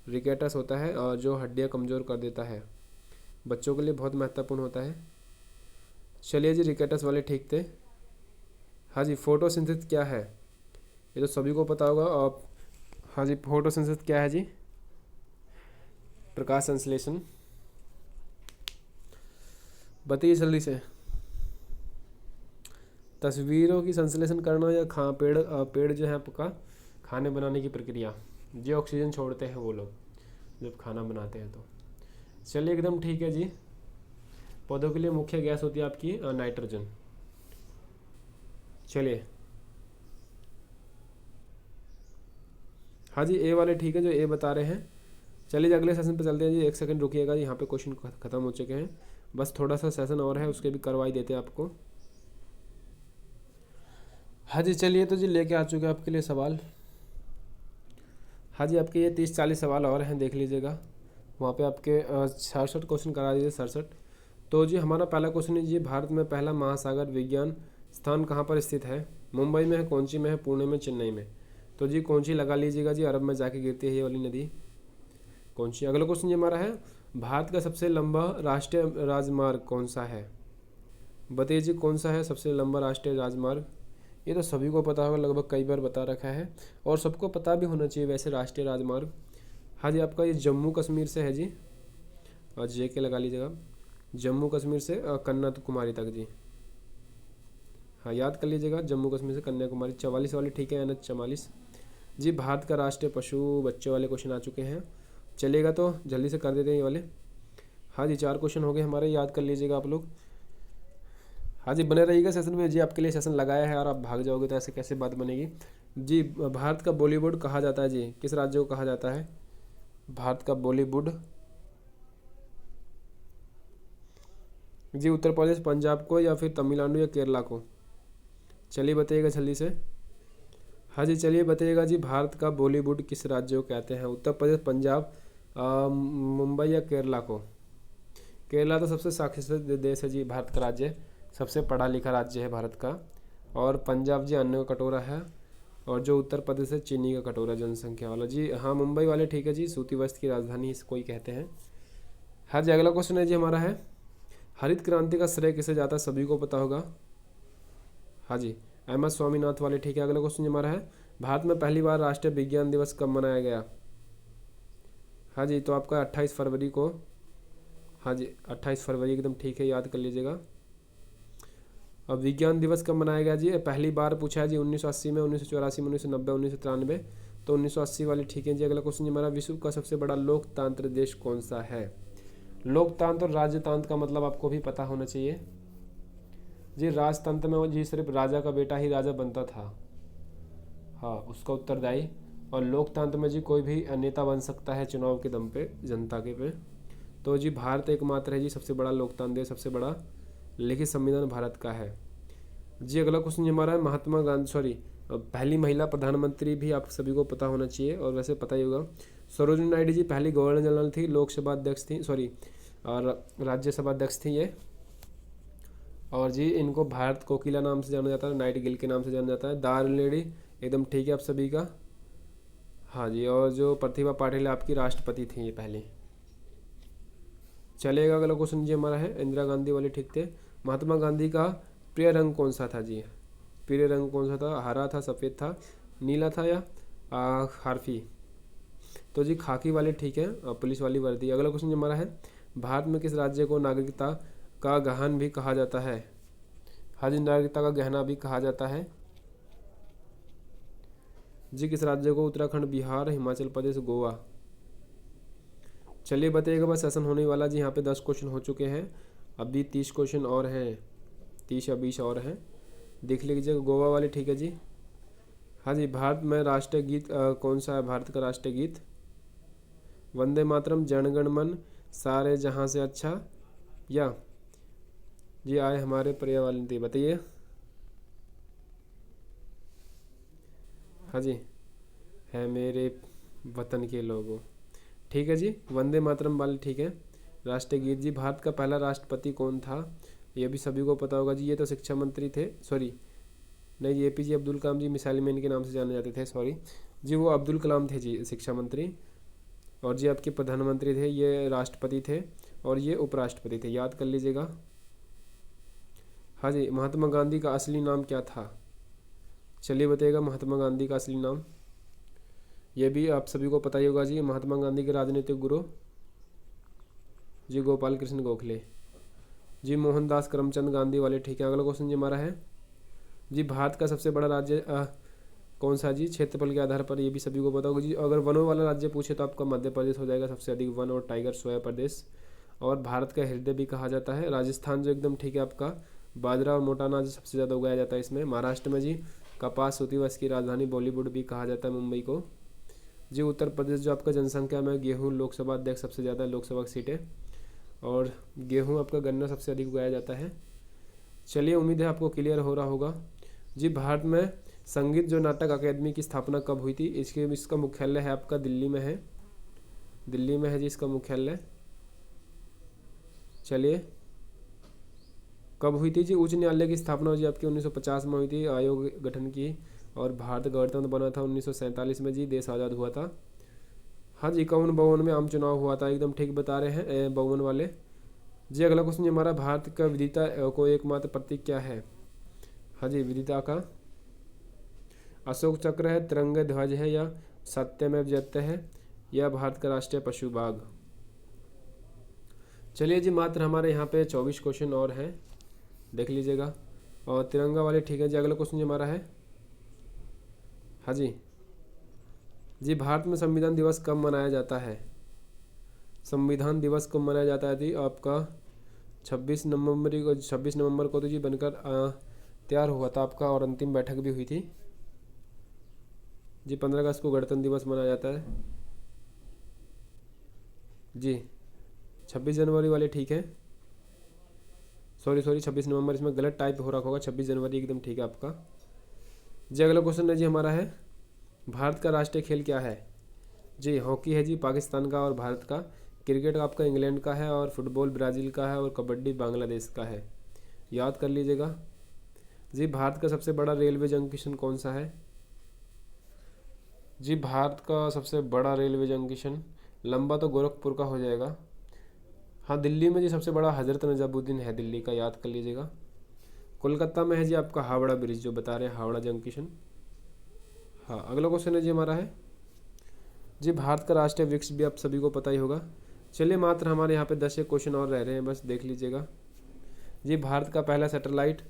रिकेटस होता है, और जो हड्डियाँ कमज़ोर कर देता है, बच्चों के लिए बहुत महत्वपूर्ण होता है। चलिए जी, रिकेटस वाले ठीक थे। हाँ जी, फोटोसिंथेसिस क्या है? ये तो सभी को पता होगा आप। हाँ जी, फोटोसिंथेसिस क्या है जी? प्रकाश संश्लेषण, बताइए जल्दी से। तस्वीरों की संश्लेषण करना, या पेड़ जो है आपका खाने बनाने की प्रक्रिया, जो ऑक्सीजन छोड़ते हैं वो लोग जब खाना बनाते हैं तो। चलिए एकदम ठीक है जी। पौधों के लिए मुख्य गैस होती है आपकी नाइट्रोजन। चलिए, हाँ जी, ए वाले ठीक है, जो ए बता रहे हैं। चलिए अगले सेशन पे चलते हैं जी। 1 सेकंड रुकिएगा, यहाँ पे क्वेश्चन खत्म हो चुके हैं, बस थोड़ा सा सेशन और है, उसके भी करवाई देते हैं आपको। हाँ जी, चलिए तो जी लेके आ चुके हैं आपके लिए सवाल। हाँ जी, आपके ये 30-40 सवाल और हैं, देख लीजिएगा। वहाँ पे आपके 67 क्वेश्चन करा दीजिए, 67। तो जी हमारा पहला क्वेश्चन है जी, भारत में पहला महासागर विज्ञान स्थान कहाँ पर स्थित है? मुंबई में है, कोच्चि में है, पुणे में, चेन्नई में? तो जी कोच्चि लगा लीजिएगा जी, अरब में जाके गिरती है ये वाली नदी, कोच्चि। अगला क्वेश्चन ये हमारा है, भारत का सबसे लंबा राष्ट्रीय राजमार्ग कौन सा है? बताइए जी, कौन सा है सबसे लंबा राष्ट्रीय राजमार्ग? ये तो सभी को पता होगा, लगभग कई बार बता रखा है, और सबको पता भी होना चाहिए वैसे राष्ट्रीय राजमार्ग। हाँ जी, आपका ये जम्मू कश्मीर से है जी, और JK लगा लीजिएगा, जम्मू कश्मीर से कन्याकुमारी तक जी। हाँ, याद कर लीजिएगा, जम्मू कश्मीर से कन्याकुमारी। 44 वाली ठीक है, NH 44 जी। भारत का राष्ट्रीय पशु, बच्चों वाले क्वेश्चन आ चुके हैं। चलेगा तो जल्दी से कर देते हैं ये वाले। हाँ जी, 4 क्वेश्चन हो गए हमारे, याद कर लीजिएगा आप लोग। हाँ जी, बने रहिएगा सेशन में जी, आपके लिए सेशन लगाया है और आप भाग जाओगे तो ऐसे कैसे बात बनेगी जी। भारत का बॉलीवुड कहा जाता है जी, किस राज्य को कहा जाता है भारत का बॉलीवुड? जी उत्तर प्रदेश, पंजाब को, या फिर तमिलनाडु या केरला को? चलिए बताइएगा जल्दी से। हाँ जी, चलिए बताइएगा जी, भारत का बॉलीवुड किस राज्य को कहते हैं? उत्तर प्रदेश, पंजाब, मुंबई या केरला को? केरला तो सबसे साक्षर देश है जी, भारत का राज्य, सबसे पढ़ा लिखा राज्य है भारत का। और पंजाब जी अन्न का कटोरा है, और जो उत्तर प्रदेश है चीनी का कटोरा जनसंख्या वाला जी। हाँ, मुंबई वाले ठीक है जी, सूती वस्त्र की राजधानी इसको ही कहते हैं। हाँ जी, अगला क्वेश्चन है जी हमारा है, हरित क्रांति का श्रेय किसे जाता है, सभी को पता होगा। हाँ जी, एमएस स्वामीनाथन वाले, ठीक है। अगला क्वेश्चन हमारा है, भारत में पहली बार राष्ट्रीय विज्ञान दिवस कब मनाया गया। हाँ जी, तो आपका 28 फरवरी को। हाँ जी, 28 फरवरी एकदम ठीक है, याद कर लीजिएगा। अब विज्ञान दिवस कब मनाया गया जी, पहली बार पूछा है जी 1980 में, 1984 में, 1990, 1993। तो 1980 वाली ठीक है जी। अगला क्वेश्चन हमारा, विश्व का सबसे बड़ा लोकतांत्र देश कौन सा है। लोकतंत्र और राजतंत्र का मतलब आपको भी पता होना चाहिए जी। राजतंत्र में जी सिर्फ राजा का बेटा ही राजा बनता था, हाँ, उसका उत्तरदायी। और लोकतंत्र में जी कोई भी नेता बन सकता है चुनाव के दम पे, जनता के पे। तो जी भारत एकमात्र है जी सबसे बड़ा लोकतंत्र देश, सबसे बड़ा लिखित संविधान भारत का है जी। अगला क्वेश्चन हमारा है, महात्मा गांधी पहली महिला प्रधानमंत्री भी आप सभी को पता होना चाहिए, और वैसे पता ही होगा। सरोजिनी नायडू जी पहली गवर्नर जनरल थी, लोकसभा अध्यक्ष थी, और राज्यसभा अध्यक्ष थी ये। और जी इनको भारत कोकिला नाम से जाना जाता है, नाइट गिल के नाम से जाना जाता है। दार लेडी एकदम ठीक है आप सभी का। हाँ जी, और जो प्रतिभा पाटिल आपकी राष्ट्रपति थी ये पहले। चलेगा, अगला क्वेश्चन जी हमारा है, इंदिरा गांधी वाले ठीक थे। महात्मा गांधी का प्रिय रंग कौन सा था जी, प्रिय रंग कौन सा था, हरा था, सफ़ेद था, नीला था, या खारफी। तो जी खाकी वाले ठीक है, पुलिस वाली वर्दी। अगला क्वेश्चन हमारा है, भारत में किस राज्य को नागरिकता का गहन भी कहा जाता है। हाँ जी, नागरिकता का गहना भी कहा जाता है जी। किस राज्य को, उत्तराखंड, बिहार, हिमाचल प्रदेश, गोवा। चलिए बताइएगा, बस सेशन होने वाला जी। यहाँ पे 10 क्वेश्चन हो चुके हैं, अभी 30 क्वेश्चन और हैं, 30 या 20 और हैं, देख लीजिएगा। गोवा वाले ठीक है जी। हाँ जी, भारत में राष्ट्रीय गीत कौन सा है, भारत का राष्ट्रीय गीत। वंदे मातरम, जनगण मन, सारे जहाँ से अच्छा, या जी आए हमारे प्रिय वाले, बताइए। हाँ जी, है मेरे वतन के लोगों, ठीक है जी, वंदे मातरम वाले ठीक है राष्ट्रीय गीत जी। भारत का पहला राष्ट्रपति कौन था, ये भी सभी को पता होगा जी। ये तो शिक्षा मंत्री थे, नहीं जी, APJ अब्दुल कलाम जी मिसाइल मैन के नाम से जाने जाते थे, जी, वो अब्दुल कलाम थे जी शिक्षा मंत्री। और जी आपके प्रधानमंत्री थे, ये राष्ट्रपति थे, और ये उपराष्ट्रपति थे, याद कर लीजिएगा। हाँ जी, महात्मा गांधी का असली नाम क्या था, चलिए बताइएगा महात्मा गांधी का असली नाम। ये भी आप सभी को पता ही होगा जी। महात्मा गांधी के राजनीतिक गुरु जी गोपाल कृष्ण गोखले जी। मोहनदास करमचंद गांधी वाले ठीक है। अगला क्वेश्चन जी हमारा है जी, भारत का सबसे बड़ा राज्य कौन सा जी, क्षेत्रफल के आधार पर, ये भी सभी को पता होगा जी। अगर वनों वाला राज्य पूछे तो आपका मध्य प्रदेश हो जाएगा, सबसे अधिक वन और टाइगर सोया प्रदेश, और भारत का हृदय भी कहा जाता है। राजस्थान जो एकदम ठीक है आपका, बाजरा और मोटा अनाज सबसे ज़्यादा उगाया जाता है इसमें। महाराष्ट्र में जी कपास, सूती वस्त्र की राजधानी, बॉलीवुड भी कहा जाता है मुंबई को जी। उत्तर प्रदेश जो आपका जनसंख्या में गेहूँ, लोकसभा अध्यक्ष सबसे ज़्यादा लोकसभा की सीटें, और गेहूँ आपका गन्ना सबसे अधिक उगाया जाता है। चलिए, उम्मीद है आपको क्लियर हो रहा होगा जी। भारत में संगीत जो नाटक अकादमी की स्थापना कब हुई थी, इसका मुख्यालय है आपका दिल्ली में है, दिल्ली में है जी इसका मुख्यालय। चलिए, कब हुई थी जी, उच्च न्यायालय की स्थापना जी आपकी 1950 में हुई थी, आयोग गठन की, और भारत गणतंत्र बना था 1947 में जी, देश आज़ाद हुआ था। हाँ जी, 51-52 में आम चुनाव हुआ था, एकदम ठीक बता रहे हैं 52 वाले जी। अगला क्वेश्चन हमारा, भारत का विविधता को एकमात्र प्रतीक क्या है। हाँ जी, विविधता का अशोक चक्र है, तिरंगा ध्वज है, या सत्यमेव जयते है, या भारत का राष्ट्रीय पशु बाघ। चलिए जी, मात्र हमारे यहाँ पे 24 क्वेश्चन और हैं, देख लीजिएगा, और तिरंगा वाले ठीक है जी। अगला क्वेश्चन हमारा है, हाँ जी जी, भारत में संविधान दिवस कब मनाया जाता है। संविधान दिवस कब मनाया जाता है जी, आपका 26 नवंबर को तो जी बनकर तैयार हुआ था आपका, और अंतिम बैठक भी हुई थी जी। 15 अगस्त को गणतंत्र दिवस मनाया जाता है जी। 26 जनवरी वाले ठीक है, सॉरी 26 नवंबर, इसमें गलत टाइप हो रखा होगा, 26 जनवरी एकदम ठीक है आपका जी। अगला क्वेश्चन है जी हमारा है, भारत का राष्ट्रीय खेल क्या है जी। हॉकी है जी पाकिस्तान का और भारत का, क्रिकेट आपका इंग्लैंड का है, और फुटबॉल ब्राज़ील का है, और कबड्डी बांग्लादेश का है, याद कर लीजिएगा जी। भारत का सबसे बड़ा रेलवे जंक्शन कौन सा है जी। भारत का सबसे बड़ा रेलवे जंक्शन, लंबा तो गोरखपुर का हो जाएगा। हाँ दिल्ली में जी सबसे बड़ा हज़रत निज़ामुद्दीन है दिल्ली का, याद कर लीजिएगा। कोलकाता में है जी आपका हावड़ा ब्रिज, जो बता रहे हैं हावड़ा जंक्शन। हाँ अगला क्वेश्चन है जी हमारा है जी, भारत का राष्ट्रीय वृक्ष भी आप सभी को पता ही होगा। चलिए मात्र हमारे यहाँ पे 10 एक क्वेश्चन और रह रहे हैं, बस देख लीजिएगा जी। भारत का पहला सैटेलाइट,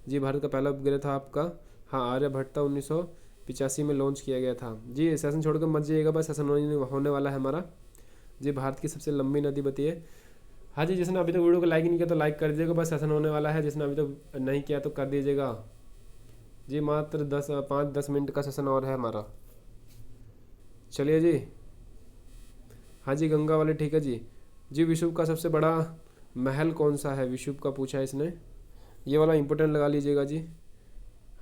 जी भारत का पहला उपग्रह था आपका, हाँ आर्यभट्ट 1985 में लॉन्च किया गया था जी। सेशन छोड़कर मत जाइएगा, बस सेशन होने वाला है हमारा जी। भारत की सबसे लंबी नदी बताइए। हाँ जी, जिसने अभी तक वीडियो को लाइक नहीं किया तो लाइक कर दीजिएगा, बस सेशन होने वाला है। जिसने अभी तक नहीं किया तो कर दीजिएगा जी। मात्र 5-10 मिनट का सेशन और है हमारा। चलिए जी, हाँ जी गंगा वाले ठीक है जी। जी विश्व का सबसे बड़ा महल कौन सा है, विश्व का पूछा है इसने, ये वाला इंपॉर्टेंट लगा लीजिएगा जी।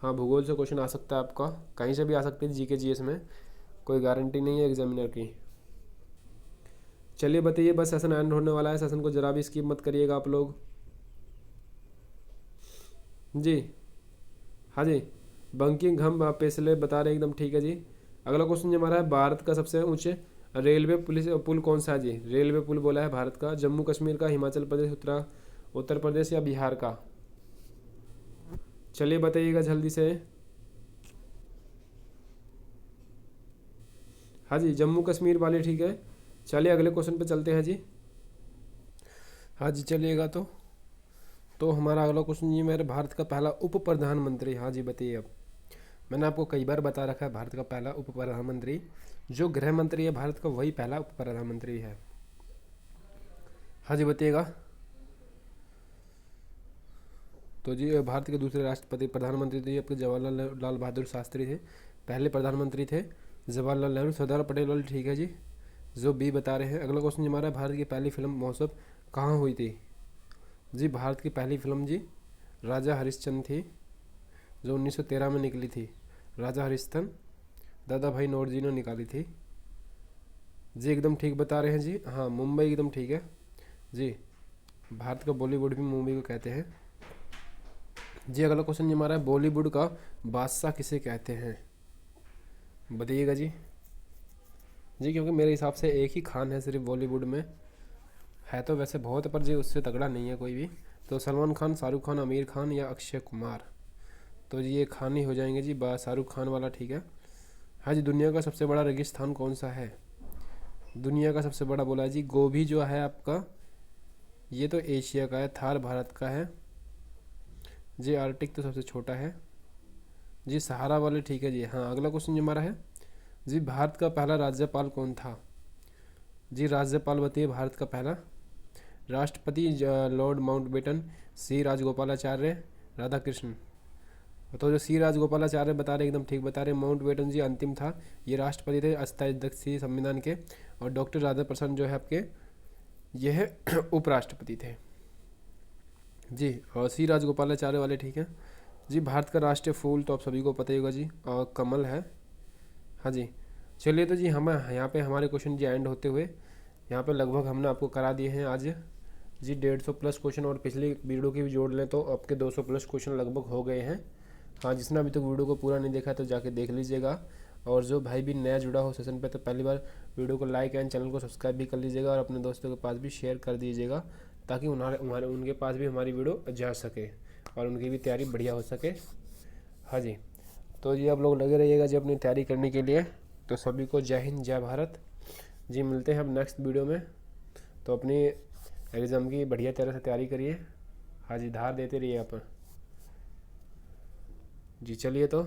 हाँ भूगोल से क्वेश्चन आ सकता है आपका, कहीं से भी आ सकते हैं जीके जीएस में, कोई गारंटी नहीं है एग्जामिनर की। चलिए बताइए, बस सेशन एंड होने वाला है, सेशन को जरा भी स्किप मत करिएगा आप लोग जी। हाँ जी बंकिंग हम पेसले बता रहे हैं, एकदम ठीक है जी। अगला क्वेश्चन जो हमारा है, भारत का सबसे ऊंचे रेलवे पुल कौन सा है जी। रेलवे पुल बोला है भारत का, जम्मू कश्मीर का, हिमाचल प्रदेश, उत्तर प्रदेश या बिहार का। चलिए बताइएगा जल्दी से। हाँ जी जम्मू कश्मीर वाले ठीक है। चलिए अगले क्वेश्चन पे चलते हैं जी। हाँ जी चलिएगा तो हमारा अगला क्वेश्चन ये, मेरे भारत का पहला उप प्रधानमंत्री, हाँ जी बताइए। अब मैंने आपको कई बार बता रखा है, भारत का पहला उप प्रधानमंत्री जो गृह मंत्री है भारत का, वही पहला उप प्रधानमंत्री है। हाँ जी बताइएगा। तो जी भारत के दूसरे राष्ट्रपति प्रधानमंत्री थे आपके जवाहरलाल बहादुर शास्त्री थे, पहले प्रधानमंत्री थे जवाहरलाल नेहरू। सरदार पटेल वाले ठीक है जी, जो बी बता रहे हैं। अगला क्वेश्चन हमारा, भारत की पहली फिल्म महोत्सव कहाँ हुई थी जी। भारत की पहली फिल्म जी राजा हरिश्चंद्र थी, जो 1913 में निकली थी। राजा हरिश्चंद्र दादा भाई नौरोजी ने निकाली थी जी, एकदम ठीक बता रहे हैं जी। हाँ मुंबई एकदम ठीक है जी, भारत का बॉलीवुड भी मुंबई को कहते हैं जी। अगला क्वेश्चन हमारा है, बॉलीवुड का बादशाह किसे कहते हैं, बताइएगा जी। जी क्योंकि मेरे हिसाब से एक ही खान है सिर्फ बॉलीवुड में, है तो वैसे बहुत पर जी उससे तगड़ा नहीं है कोई भी। तो सलमान खान, शाहरुख खान, आमिर खान या अक्षय कुमार, तो जी ये खान ही हो जाएंगे जी, शाहरुख खान वाला ठीक है। हाँ जी दुनिया का सबसे बड़ा रेगिस्तान कौन सा है, दुनिया का सबसे बड़ा बोला है जी गोभी जो है आपका, ये तो एशिया का है। थार भारत का है जी, आर्टिक तो सबसे छोटा है जी, सहारा वाले ठीक है जी। हाँ अगला क्वेश्चन हमारा है जी, भारत का पहला राज्यपाल कौन था जी। राज्यपाल बताइए भारत का पहला। राष्ट्रपति लॉर्ड माउंटबेटन, सी राजगोपालाचार्य, राधा कृष्ण। तो जो सी राजगोपालाचार्य बता रहे एकदम ठीक बता रहे। माउंटबेटन जी अंतिम था, ये राष्ट्रपति थे अस्थायी अध्यक्ष थे संविधान के। और डॉक्टर राधा प्रसन्न जो है आपके, यह उपराष्ट्रपति थे जी। और सी राजगोपालाचार्य वाले ठीक है जी। भारत का राष्ट्रीय फूल तो आप सभी को पता ही होगा जी, और कमल है। हाँ जी चलिए तो जी हम यहाँ पे हमारे क्वेश्चन जी एंड होते हुए यहाँ पे लगभग हमने आपको करा दिए हैं आज जी 150 प्लस क्वेश्चन, और पिछली वीडियो की भी जोड़ लें तो आपके 200 प्लस क्वेश्चन लगभग हो गए हैं। हाँ जिसने अभी तक वीडियो को पूरा नहीं देखा तो जाके देख लीजिएगा। और जो भाई भी नया जुड़ा हो सेशन पे तो पहली बार वीडियो को लाइक एंड चैनल को सब्सक्राइब भी कर लीजिएगा, और अपने दोस्तों के पास भी शेयर कर दीजिएगा, ताकि उनके पास भी हमारी वीडियो जा सके और उनकी भी तैयारी बढ़िया हो सके। हाँ जी तो जी आप लोग लगे रहिएगा जी अपनी तैयारी करने के लिए। तो सभी को जय हिंद जय भारत जी, मिलते हैं अब नेक्स्ट वीडियो में। तो अपनी एग्ज़ाम की बढ़िया तरह से तैयारी करिए। हाँ जी धार देते रहिए आप जी। चलिए तो